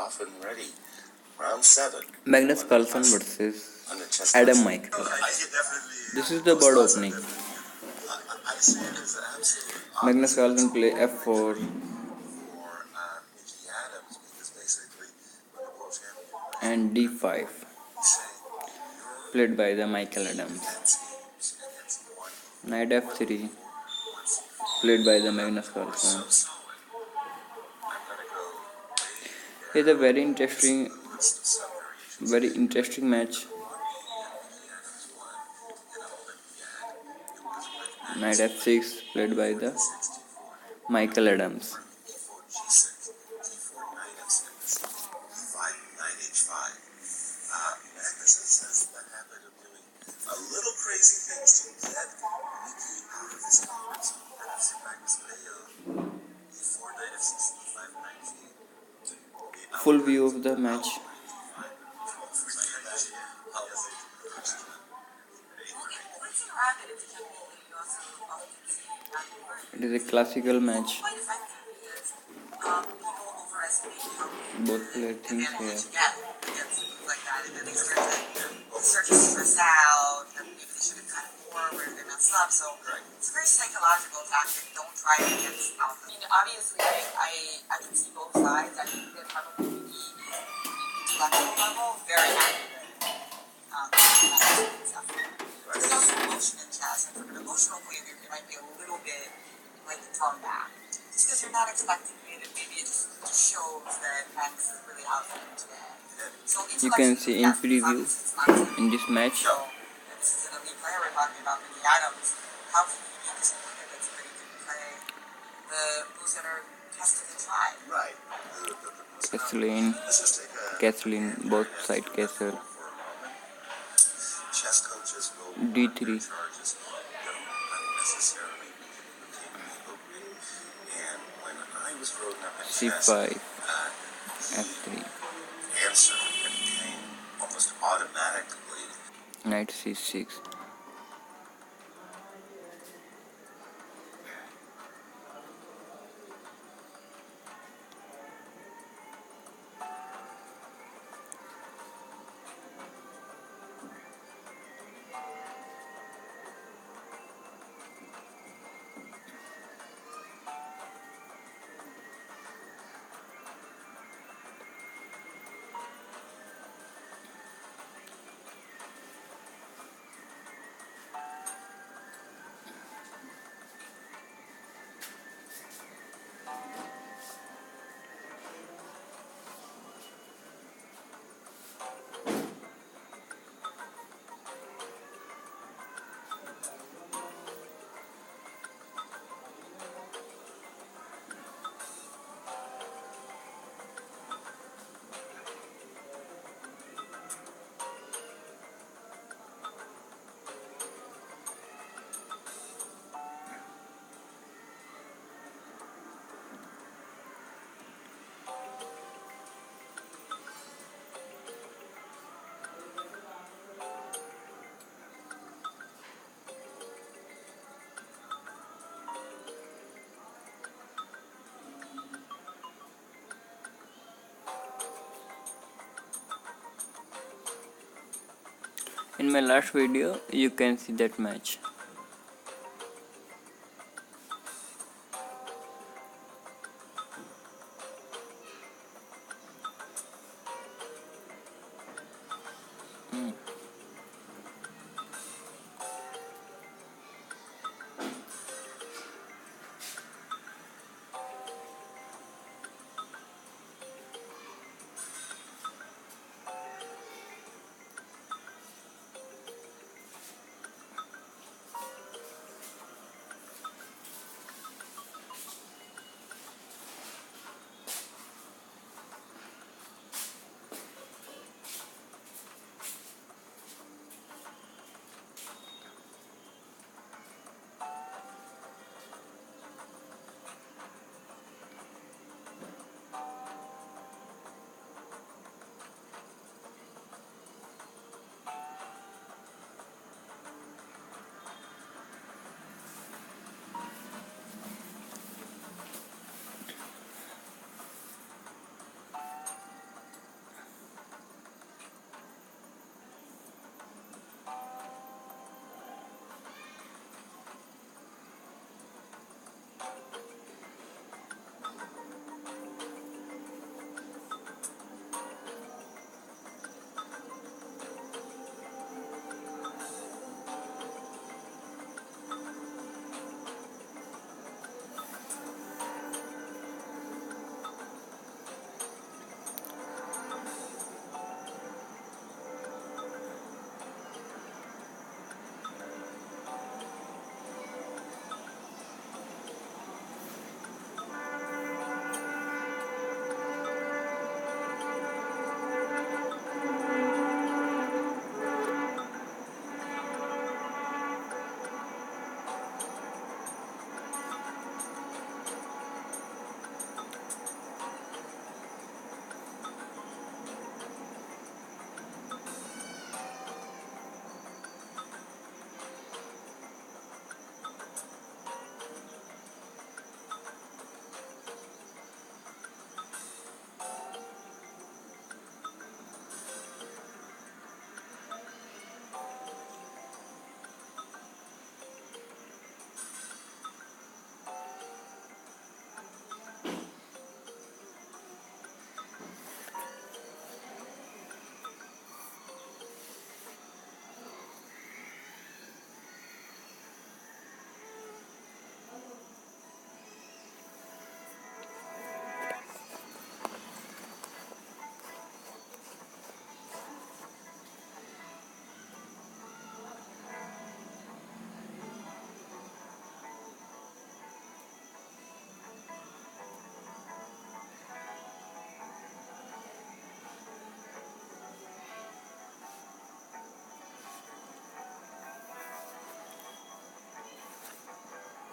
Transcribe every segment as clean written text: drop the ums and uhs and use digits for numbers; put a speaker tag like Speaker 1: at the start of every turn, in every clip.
Speaker 1: off and ready. Round 7.
Speaker 2: Magnus Carlsen versus Adam Michael. This is the board opening. Magnus Carlsen play f4 and d5, played by the Michael Adams. Knight f3, played by the Magnus Carlsen. It's a very interesting match. Knight f6, played by the Michael Adams. Full view of the match. It is a classical match. Both player things here.
Speaker 3: So it's a very psychological tactic. Don't try it against alpha. I mean, obviously, I can see both sides. I think they're probably intellectual level very accurate. There's also emotion in chess, and from an emotional point of view, it might be a little bit like the tone back. Just because you're not expecting it, and maybe it just shows that Max is really out for him today. So
Speaker 2: you can see in preview in this match.
Speaker 3: This is an elite player we're talking about, Ricky Adams. How can you be disappointed that somebody didn't play the moves that are tested and tried?
Speaker 1: Right.
Speaker 2: Kathleen, both side castle. D3. C5. F3.
Speaker 1: Answer came almost automatically.
Speaker 2: Knight C6. In my last video, you can see that match.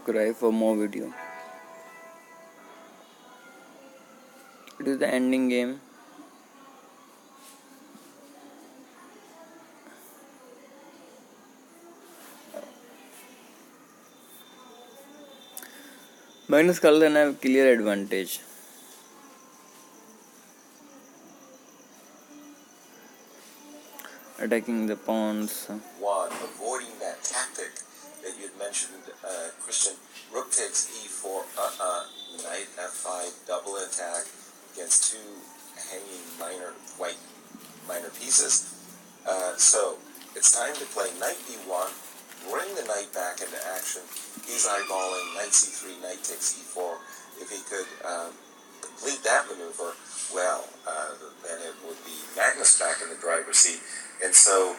Speaker 2: subscribe for more video. It is the ending game. Magnus Carlsen have clear advantage. Attacking the pawns.
Speaker 1: One, avoiding that tactic that you'd mentioned, Christian. Rook takes e4, knight f5, double attack against two hanging white minor pieces. So it's time to play knight b1, bring the knight back into action. He's eyeballing knight c3, knight takes e4. If he could complete that maneuver, well, then it would be Magnus back in the driver's seat. And so,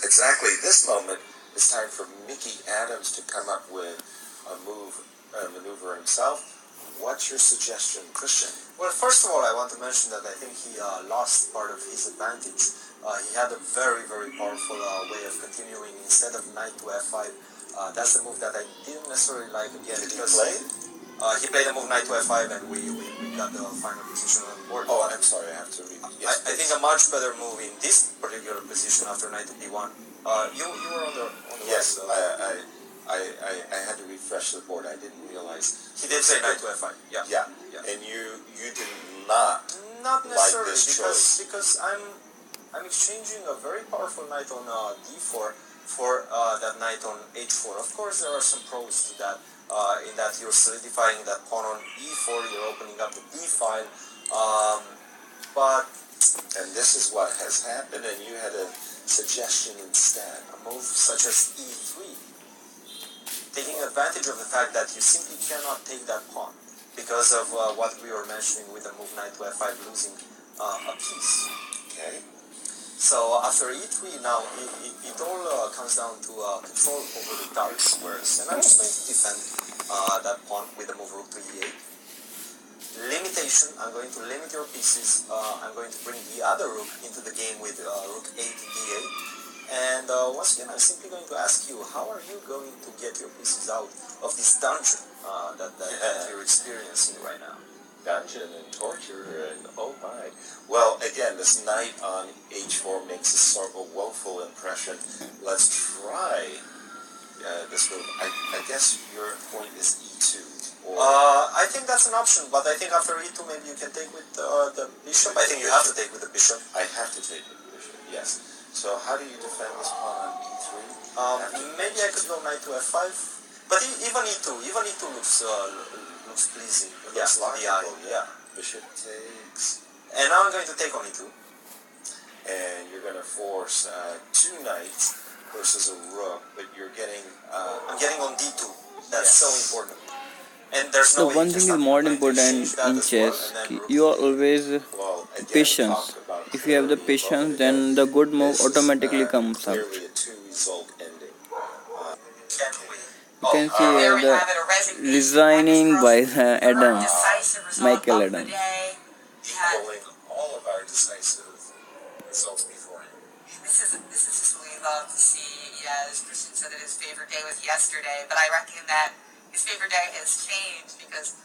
Speaker 1: exactly this moment, it's time for Mickey Adams to come up with a maneuver himself. What's your suggestion, Christian?
Speaker 4: Well, first of all, I want to mention that I think he lost part of his advantage. He had a very, very powerful way of continuing instead of knight to f5. That's the move that I didn't necessarily like again.
Speaker 1: Did he
Speaker 4: because
Speaker 1: play?
Speaker 4: He played the move knight to f5 and we got the final position on the board.
Speaker 1: Oh, I'm sorry, I have to read. Yes,
Speaker 4: I think a much better move in this particular position after knight to b1. You were on the
Speaker 1: yes,
Speaker 4: right.
Speaker 1: I had to refresh the board. I didn't realize.
Speaker 4: He did say knight to f5. Yeah.
Speaker 1: Yeah. And you did not
Speaker 4: necessarily
Speaker 1: like this choice.
Speaker 4: because I'm exchanging a very powerful knight on d4 for that knight on h4. Of course, there are some pros to that. In that you're solidifying that pawn on e4, you're opening up the d file.
Speaker 1: And this is what has happened, and you had a suggestion instead.
Speaker 4: A move such as e3, taking advantage of the fact that you simply cannot take that pawn because of what we were mentioning with the move knight to f5 losing a piece.
Speaker 1: Okay.
Speaker 4: So after e3 now, it all comes down to control over the dark squares. And I'm just going to defend that pawn with the move rook to e8. Limitation, I'm going to limit your pieces. I'm going to bring the other rook into the game with rook a to d8. And once again, I'm simply going to ask you, how are you going to get your pieces out of this dungeon that you're experiencing right now?
Speaker 1: Dungeon and torture and oh my. Well, again, this knight on h4 makes a sort of a woeful impression. Let's try this move. I guess your point is e2. Or
Speaker 4: I think that's an option, but I think after e2 maybe you can take with the bishop. I think you have to take with the bishop.
Speaker 1: I have to take with the bishop, yes. So how do you defend this pawn on e3?
Speaker 4: Maybe I could go knight to f5, but even e2 looks pleasing.
Speaker 1: Looks logical,
Speaker 4: yeah.
Speaker 1: Bishop takes.
Speaker 4: And now I'm going to take on e2.
Speaker 1: And you're going to force two knights versus a rook, but you're getting...
Speaker 4: I'm getting on d2. That's
Speaker 1: yes.
Speaker 4: so important. And there's no
Speaker 2: So one thing is more important in chess. You are always patience. If you have the patience, then the good move automatically comes out.
Speaker 1: Clearly a two-result ending.
Speaker 2: You can see the resigning by Adam, Michael Adam.
Speaker 1: Equaling all of our decisive results beforehand.
Speaker 3: This is just what we love to see. Yeah, as Christian said that his favorite day was yesterday, but I reckon that his favorite day has changed because